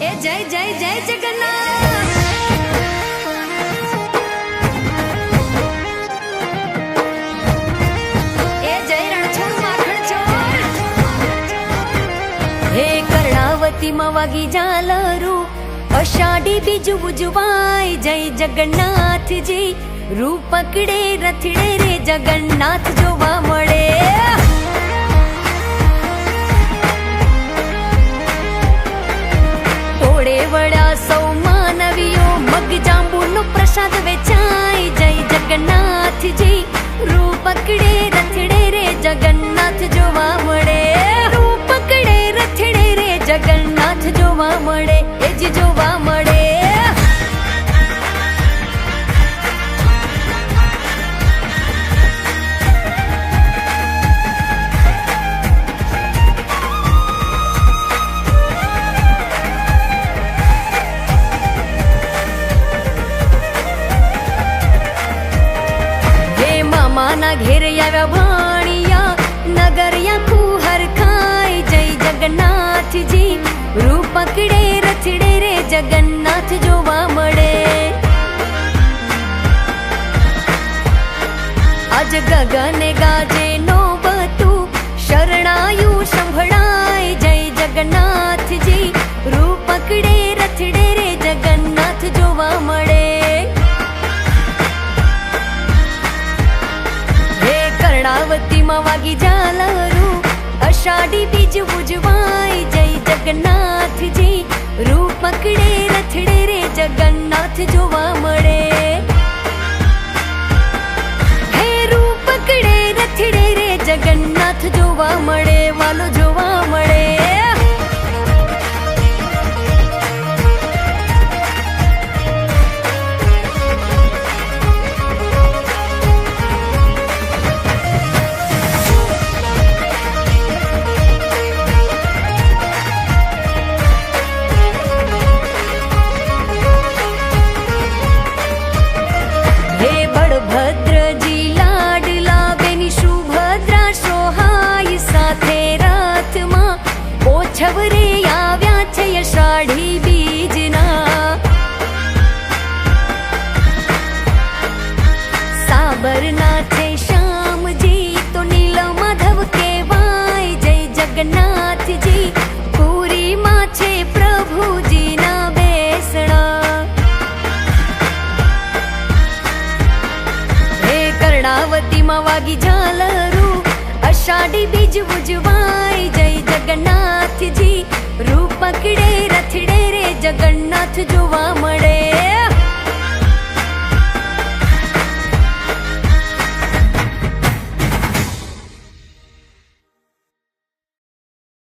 ए जय जय जय जगन्नाथ। ए जय रणछोड़ माखण चोर। हे कर्णावती मवागी जालरू अषाढ़ी बीजू उजवाय जय जगन्नाथ जी। रूप पकड़े रथड़े रे जगन्नाथ जोवा मळे। तोड़े वड़ा सौ मानवियो मग जांबूनो प्रसाद वेचाय जय जगन्नाथ जी। रूप पकड़े रथड़े रे जगन्नाथ जोवा मळे। रूप पकड़े रथड़े रे जगन्नाथ जोवा मळे। ए जी जोवा मळे। माना घेर आव्या भाणिया नगरिया कुहर खाय जय जगन्नाथ जी। रूप पकड़े रथड़े रे जगन्नाथ जोवा मळे। आज गगने गाजे नोबतु शरणायु संभळाय जय जगन्नाथ जी। रूप पकड़े रथड़े रे जगन्नाथ जोवा मळे। कर्णावती मवागी जालरू अषाढ़ी बीज उजवाय जय जगन्नाथ जी। रूप पकड़े रथड़े रे जगन्नाथ जोवा मळे। हे रूप पकड़े रथड़े रे जगन्नाथ जोवा मळे। वालो जोवा मळे। छवरे आव्या छे अषाढ़ी बीजना। साबरनाथे श्याम जी तो नील माधव केवाय जय जगन्नाथ जी। पूरी माछे प्रभु जी ना बेसणा। हे कर्णावती मवागी झालरू अषाढ़ी बीज उजवाय जय जगन्नाथ जी। रूप पकड़े रथड़े रे जगन्नाथ जोवा मळे।